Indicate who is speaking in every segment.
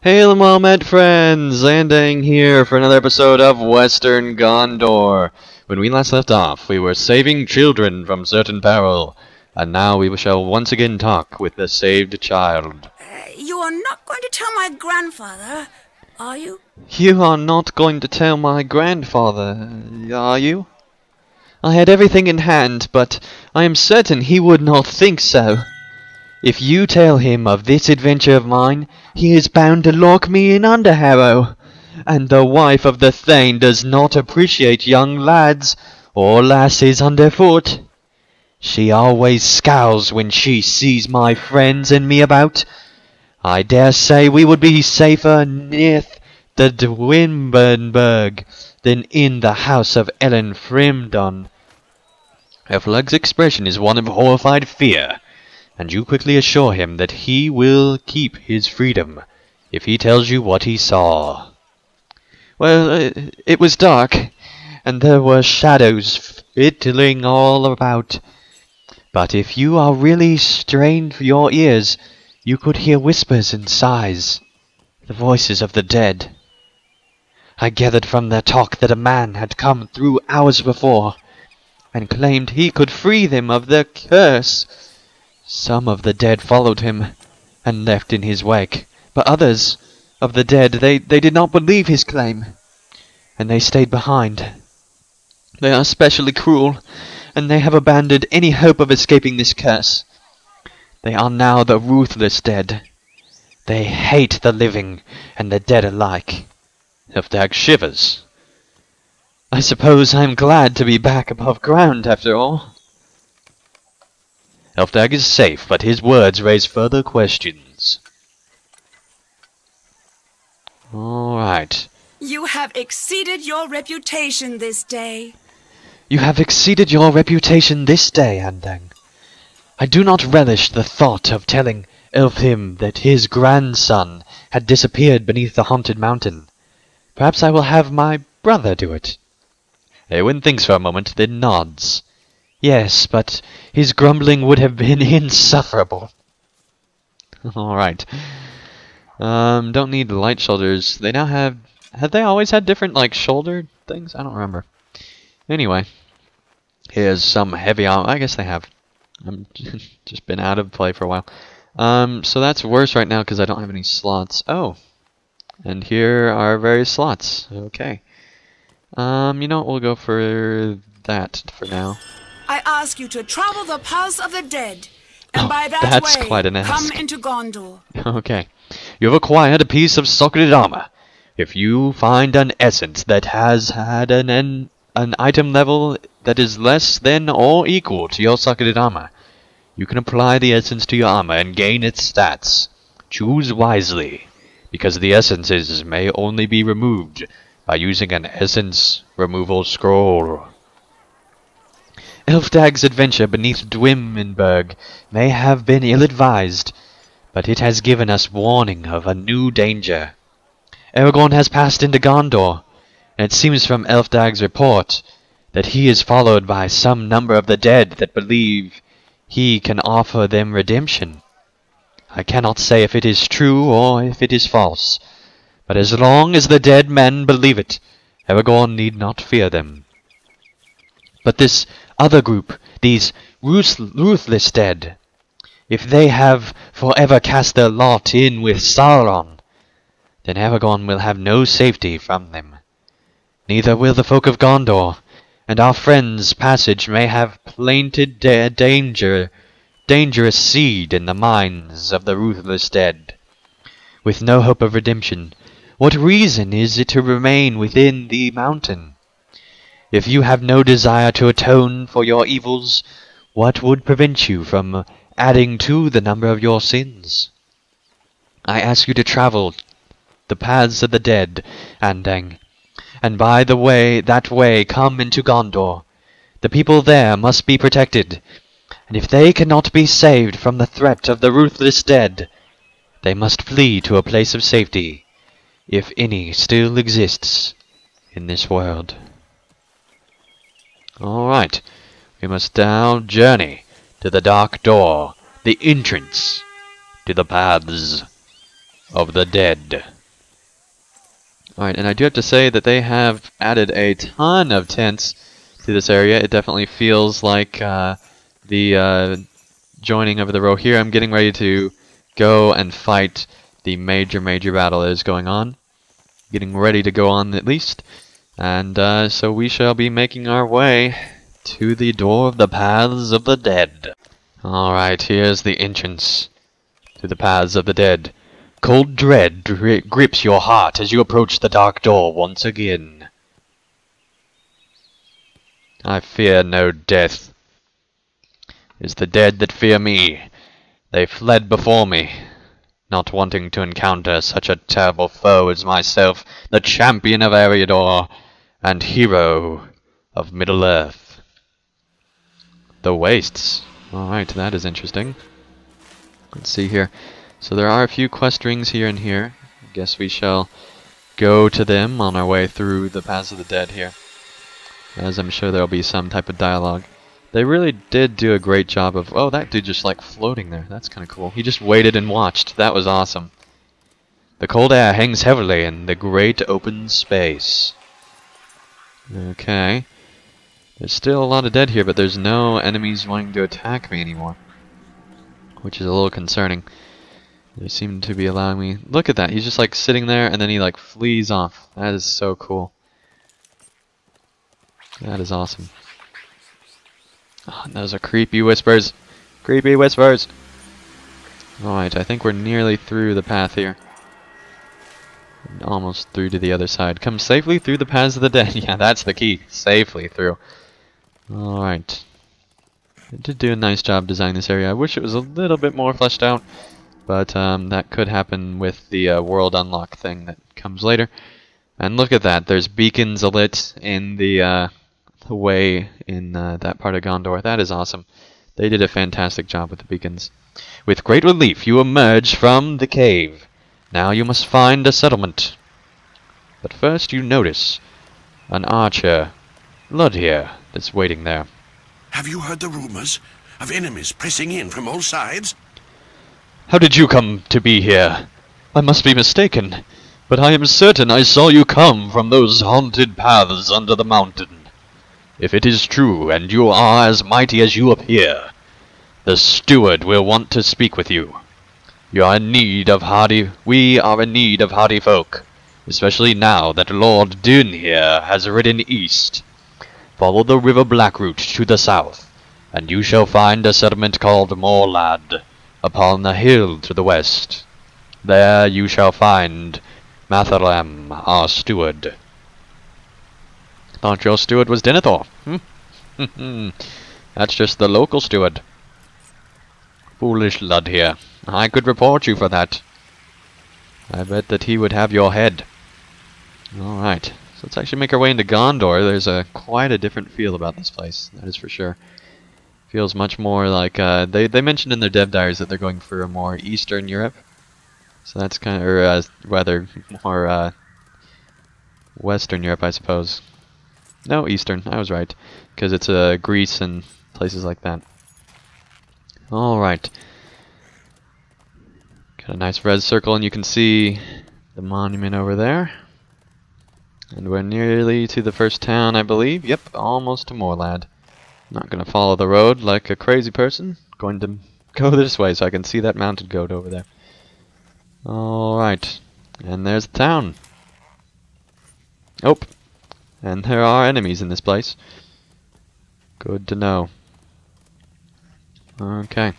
Speaker 1: Hail and well met friends! Landing here for another episode of Western Gondor. When we last left off, we were saving children from certain peril, and now we shall once again talk with the saved child.
Speaker 2: You are not going to tell my grandfather, are you?
Speaker 1: You are not going to tell my grandfather, are you? I had everything in hand, but I am certain he would not think so. If you tell him of this adventure of mine, he is bound to lock me in Underharrow, and the wife of the Thane does not appreciate young lads or lasses underfoot. She always scowls when she sees my friends and me about. I dare say we would be safer near the Dwinburnberg than in the house of Ellen Frimdon. Elflug's expression is one of horrified fear, and you quickly assure him that he will keep his freedom if he tells you what he saw. Well, it was dark, and there were shadows fiddling all about. But if you are really strained your ears, you could hear whispers and sighs, the voices of the dead. I gathered from their talk that a man had come through hours before, and claimed he could free them of their curse. Some of the dead followed him, and left in his wake, but others of the dead, they did not believe his claim, and they stayed behind. They are especially cruel, and they have abandoned any hope of escaping this curse. They are now the ruthless dead. They hate the living and the dead alike. Elfdag shivers. I suppose I am glad to be back above ground after all. Elfdag is safe, but his words raise further questions. Alright.
Speaker 2: You have exceeded your reputation this day.
Speaker 1: You have exceeded your reputation this day, Andang. I do not relish the thought of telling Elfhim that his grandson had disappeared beneath the haunted mountain. Perhaps I will have my brother do it. Eowyn thinks for a moment, then nods. Yes, but his grumbling would have been insufferable. Alright. Don't need light shoulders. They now have they always had different, like, shoulder things? I don't remember. Anyway. Here's some heavy armor. I guess they have. I'm just been out of play for a while. So that's worse right now because I don't have any slots. Oh. And here are various slots. Okay. You know what? We'll go for that for now.
Speaker 2: I ask you to travel the paths of the dead, and by that
Speaker 1: that's
Speaker 2: way
Speaker 1: quite an ask.
Speaker 2: come into Gondor.
Speaker 1: Okay. You have acquired a piece of socketed armor. If you find an essence that has had an item level that is less than or equal to your socketed armor, you can apply the essence to your armor and gain its stats. Choose wisely, because the essences may only be removed by using an essence removal scroll. Elfdag's adventure beneath Dwinburnberg may have been ill-advised, but it has given us warning of a new danger. Aragorn has passed into Gondor, and it seems from Elfdag's report that he is followed by some number of the dead that believe he can offer them redemption. I cannot say if it is true or if it is false, but as long as the dead men believe it, Aragorn need not fear them. But this other group, these ruthless dead, if they have forever cast their lot in with Sauron, then Aragorn will have no safety from them. Neither will the folk of Gondor, and our friend's passage may have planted dangerous seed in the minds of the ruthless dead. With no hope of redemption, what reason is it to remain within the mountain? If you have no desire to atone for your evils, what would prevent you from adding to the number of your sins? I ask you to travel the paths of the dead, Andang, and by that way come into Gondor. The people there must be protected, and if they cannot be saved from the threat of the ruthless dead, they must flee to a place of safety, if any still exists in this world. Alright, we must now journey to the dark door, the entrance to the paths of the Dead. Alright, and I do have to say that they have added a ton of tents to this area. It definitely feels like the joining of the row here. I'm getting ready to go and fight the major battle that is going on. Getting ready to go on, at least. And so we shall be making our way to the door of the Paths of the Dead. Alright, here's the entrance to the Paths of the Dead. Cold dread grips your heart as you approach the dark door once again. I fear no death. It is the dead that fear me. They fled before me, not wanting to encounter such a terrible foe as myself, the champion of Eriador and hero of Middle-earth. The Wastes. Alright, that is interesting. Let's see here. So there are a few quest rings here and here. I guess we shall go to them on our way through the Paths of the Dead here, as I'm sure there'll be some type of dialogue. They really did do a great job of... Oh, that dude just like floating there. That's kind of cool. He just waited and watched. That was awesome. The cold air hangs heavily in the great open space. Okay. There's still a lot of dead here, but there's no enemies wanting to attack me anymore, which is a little concerning. They seem to be allowing me... Look at that. He's just like sitting there and then he like flees off. That is so cool. That is awesome. Oh, those are creepy whispers. Creepy whispers. Alright, I think we're nearly through the path here. Almost through to the other side. Come safely through the Paths of the Dead. Yeah, that's the key. Safely through. Alright. It did do a nice job designing this area. I wish it was a little bit more fleshed out, but that could happen with the world unlock thing that comes later. And look at that. There's beacons lit in the way in that part of Gondor. That is awesome. They did a fantastic job with the beacons. With great relief, you emerge from the cave. Now you must find a settlement. But first you notice an archer, Ludhir, that's waiting there.
Speaker 3: Have you heard the rumors of enemies pressing in from all sides?
Speaker 1: How did you come to be here? I must be mistaken, but I am certain I saw you come from those haunted paths under the mountain. If it is true, and you are as mighty as you appear, the steward will want to speak with you. We are in need of hardy folk, especially now that Lord Dun here has ridden east. Follow the river Blackroot to the south, and you shall find a settlement called Morlad upon the hill to the west. There you shall find Matharam, our steward. Thought your steward was Denethor. That's just the local steward. Foolish Ludhir. I could report you for that. I bet that he would have your head. Alright, so let's actually make our way into Gondor. There's quite a different feel about this place, that is for sure. Feels much more like, they mentioned in their dev diaries that they're going for a more Eastern Europe. So that's kind of, or rather, more Western Europe, I suppose. No, Eastern, I was right. Because it's Greece and places like that. Alright. Got a nice red circle, and you can see the monument over there. And we're nearly to the first town, I believe. Yep, almost to Morlad. Not going to follow the road like a crazy person. Going to go this way so I can see that mounted goat over there. Alright. And there's the town. Oh. And there are enemies in this place. Good to know. Okay.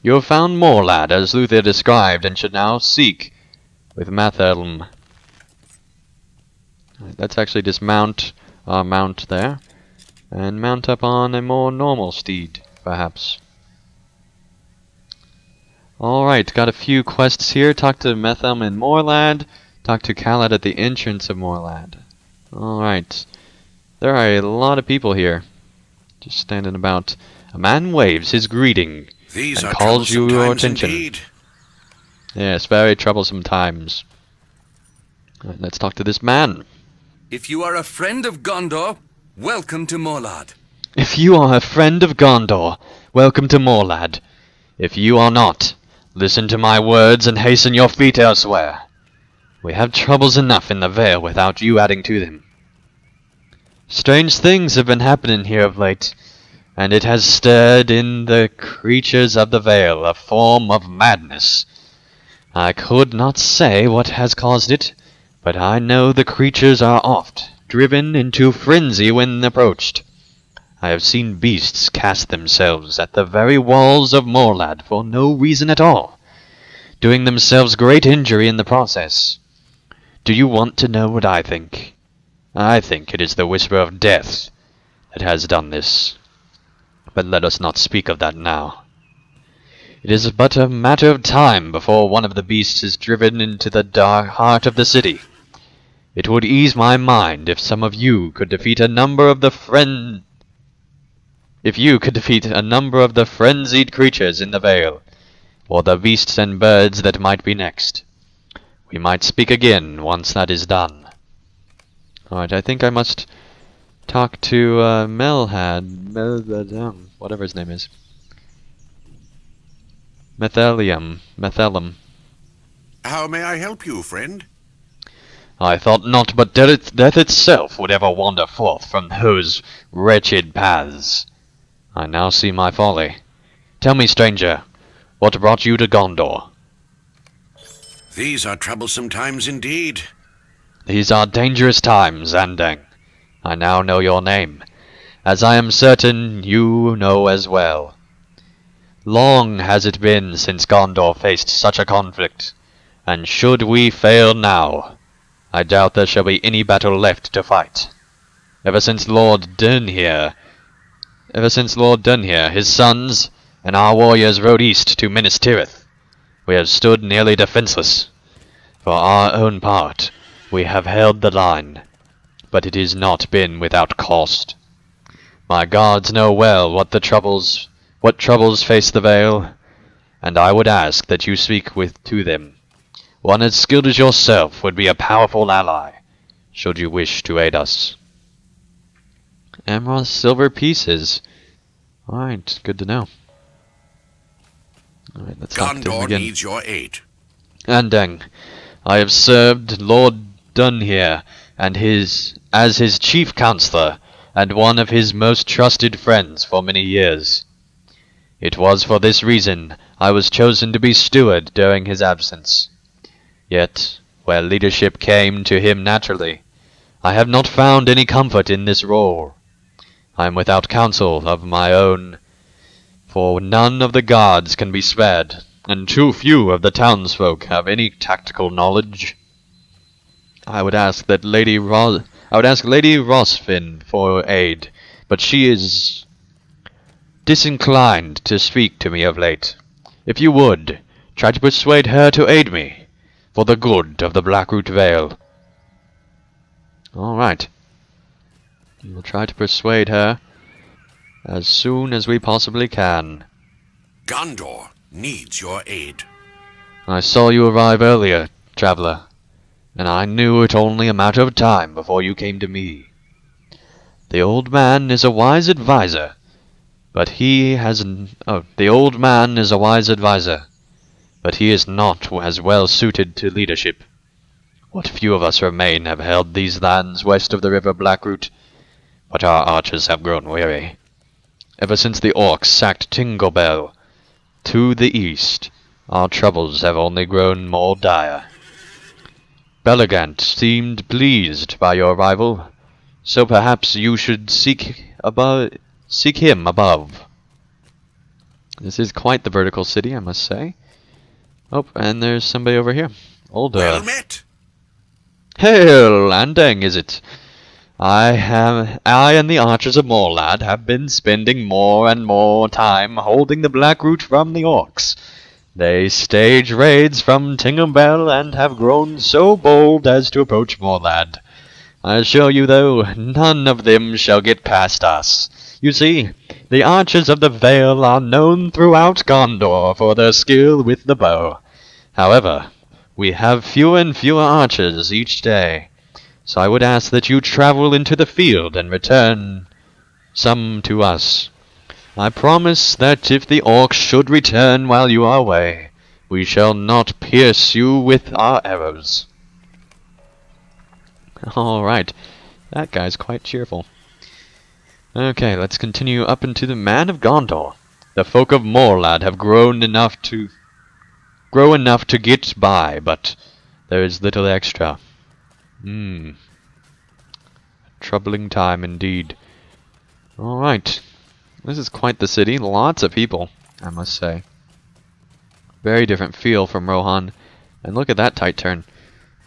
Speaker 1: You have found Morlad, as Luther described, and should now seek with Mathelm. Let's actually dismount our mount there, and mount up on a more normal steed, perhaps. Alright, got a few quests here. Talk to Mathelm in Morlad. Talk to Khaled at the entrance of Morlad. Alright. There are a lot of people here, just standing about. A man waves his greeting
Speaker 3: These
Speaker 1: and
Speaker 3: are
Speaker 1: calls you
Speaker 3: troublesome
Speaker 1: your
Speaker 3: times
Speaker 1: attention.
Speaker 3: indeed.
Speaker 1: Yes, very troublesome times. Right, let's talk to this man.
Speaker 4: If you are a friend of Gondor, welcome to Morlad.
Speaker 1: If you are a friend of Gondor, welcome to Morlad. If you are not, Listen to my words and hasten your feet elsewhere. We have troubles enough in the Vale without you adding to them. Strange things have been happening here of late, and it has stirred in the creatures of the Vale a form of madness. I could not say what has caused it, but I know the creatures are oft driven into frenzy when approached. I have seen beasts cast themselves at the very walls of Morlad for no reason at all, doing themselves great injury in the process. Do you want to know what I think? I think it is the whisper of death that has done this. But let us not speak of that now. It is but a matter of time before one of the beasts is driven into the dark heart of the city. It would ease my mind if some of you could defeat a number of the frenzied creatures in the Vale, or the beasts and birds that might be next. We might speak again once that is done. Alright, I think I must talk to whatever his name is. Methelum.
Speaker 3: How may I help you, friend?
Speaker 1: I thought not but death itself would ever wander forth from those wretched paths. I now see my folly. Tell me, stranger, what brought you to Gondor?
Speaker 3: These are troublesome times indeed.
Speaker 1: These are dangerous times, Andang. I now know your name, as I am certain you know as well. Long has it been since Gondor faced such a conflict, and should we fail now, I doubt there shall be any battle left to fight. Ever since Lord Dunhere, his sons, and our warriors rode east to Minas Tirith, we have stood nearly defenseless. For our own part, we have held the line, but it has not been without cost. My guards know well what troubles face the Vale, and I would ask that you speak to them. One as skilled as yourself would be a powerful ally, should you wish to aid us. Emerald silver pieces. Alright, good to know. Alright, let's talk to him
Speaker 3: Gondor
Speaker 1: again.
Speaker 3: needs your aid.
Speaker 1: Andang, I have served Lord Dunhere as his chief counselor and one of his most trusted friends for many years. It was for this reason I was chosen to be steward during his absence. Yet, where leadership came to him naturally, I have not found any comfort in this role. I am without counsel of my own, for none of the guards can be spared, and too few of the townsfolk have any tactical knowledge. I would ask Lady Rosfin for aid, but she is disinclined to speak to me of late. If you would, try to persuade her to aid me, for the good of the Blackroot Vale. Alright. We will try to persuade her as soon as we possibly can.
Speaker 3: Gondor needs your aid.
Speaker 1: I saw you arrive earlier, traveler, and I knew it only a matter of time before you came to me. The old man is a wise advisor, but he is not as well suited to leadership. What few of us remain have held these lands west of the river Blackroot, but our archers have grown weary. Ever since the orcs sacked Tinglebell to the east, our troubles have only grown more dire. Belegant seemed pleased by your arrival, so perhaps you should seek him above. This is quite the vertical city, I must say. Oh, and there's somebody over here. Older.
Speaker 3: Well met.
Speaker 1: Hail, Andang, is it? I and the archers of Morlad have been spending more and more time holding the Blackroot from the orcs. They stage raids from Tinglebell and have grown so bold as to approach Morlad. I assure you, though, none of them shall get past us. You see, the archers of the Vale are known throughout Gondor for their skill with the bow. However, we have fewer and fewer archers each day, so I would ask that you travel into the field and return some to us. I promise that if the orcs should return while you are away, We shall not pierce you with our arrows. Alright, that guy's quite cheerful. Okay, let's continue up into the Man of Gondor. The folk of Morlad have grown enough to get by, but there is little extra. Troubling time indeed. Alright. This is quite the city. Lots of people, I must say. Very different feel from Rohan. And look at that tight turn.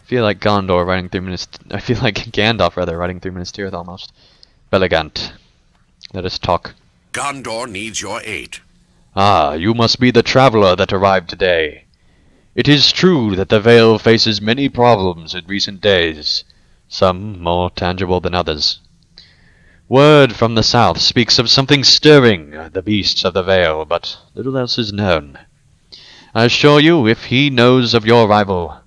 Speaker 1: I feel like Gondor riding through I feel like Gandalf rather riding through Minas Tirith almost. Belegant. Let us talk.
Speaker 3: Gondor needs your aid.
Speaker 1: Ah, you must be the traveler that arrived today. It is true that the Vale faces many problems in recent days, some more tangible than others. Word from the south speaks of something stirring the beasts of the Vale, but little else is known. I assure you, if he knows of your arrival...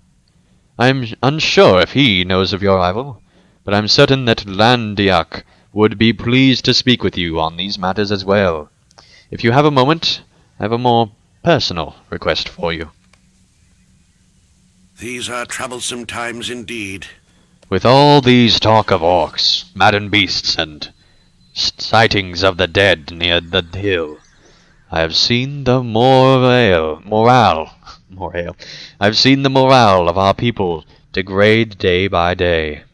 Speaker 1: I am unsure if he knows of your arrival, but I am certain that Landiak would be pleased to speak with you on these matters as well. If you have a moment, I have a more personal request for you.
Speaker 3: These are troublesome times indeed.
Speaker 1: With all these talk of orcs, maddened beasts, and sightings of the dead near the hill, I have seen the morale of our people degrade day by day.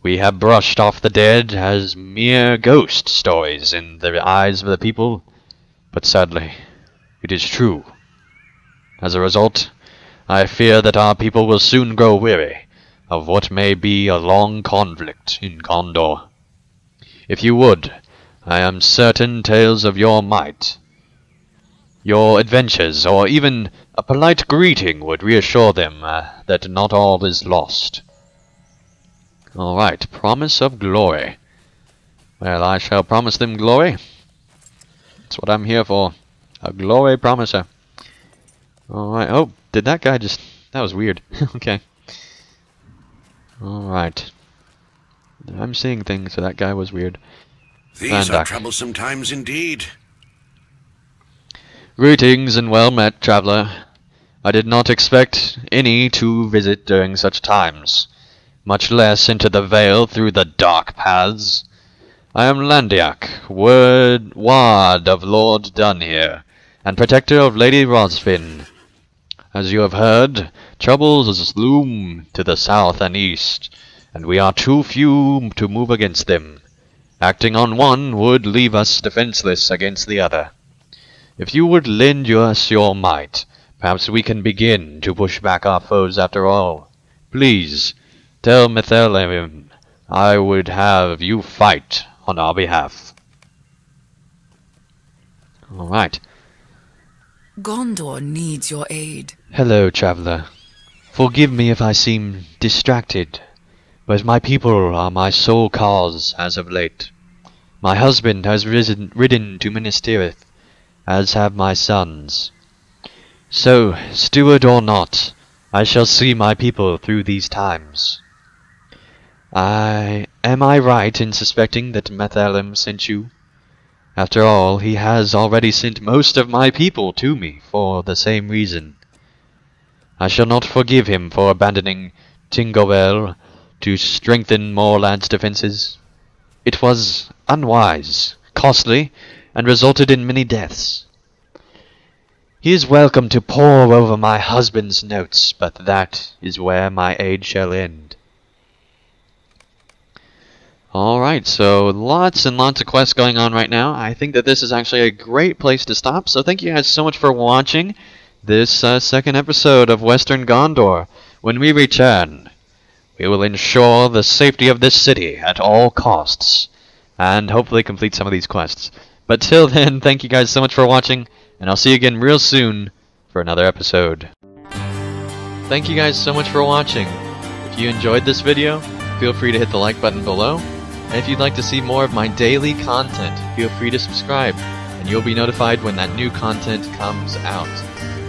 Speaker 1: We have brushed off the dead as mere ghost stories in the eyes of the people, but sadly, it is true. As a result, I fear that our people will soon grow weary of what may be a long conflict in Gondor. If you would, I am certain tales of your might, your adventures, or even a polite greeting would reassure them that not all is lost. Alright, promise of glory. Well, I shall promise them glory. That's what I'm here for. A glory promiser. Alright, oh, did that guy just... That was weird. Okay. Alright. I'm seeing things, so that guy was weird.
Speaker 3: These are troublesome times indeed.
Speaker 1: Greetings and well met, traveler. I did not expect any to visit during such times, much less into the Vale through the dark paths. I am Landiak, ward of Lord Dunhere, and protector of Lady Rosfin. As you have heard, troubles loom to the south and east, and we are too few to move against them. Acting on one would leave us defenseless against the other. If you would lend us your might, perhaps we can begin to push back our foes after all. Please, tell Mithelheim I would have you fight on our behalf. Alright.
Speaker 2: Gondor needs your aid.
Speaker 1: Hello, traveler. Forgive me if I seem distracted, but my people are my sole cause as of late. My husband has ridden to Minas Tirith, as have my sons. So, steward or not, I shall see my people through these times. Am I right in suspecting that Mithelheim sent you? After all, he has already sent most of my people to me for the same reason. I shall not forgive him for abandoning Tingobel to strengthen Morlad's defenses. It was unwise, costly, and resulted in many deaths. He is welcome to pore over my husband's notes, but that is where my aid shall end. Alright, so lots and lots of quests going on right now. I think that this is actually a great place to stop, so thank you guys so much for watching this second episode of Western Gondor. When we return, we will ensure the safety of this city at all costs, and hopefully complete some of these quests. But till then, thank you guys so much for watching, and I'll see you again real soon for another episode. Thank you guys so much for watching. If you enjoyed this video, feel free to hit the like button below. And if you'd like to see more of my daily content, feel free to subscribe, and you'll be notified when that new content comes out.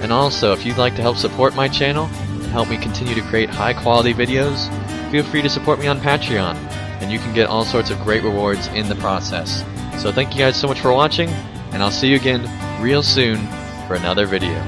Speaker 1: And also, if you'd like to help support my channel, and help me continue to create high-quality videos, feel free to support me on Patreon, and you can get all sorts of great rewards in the process. So thank you guys so much for watching, and I'll see you again real soon for another video.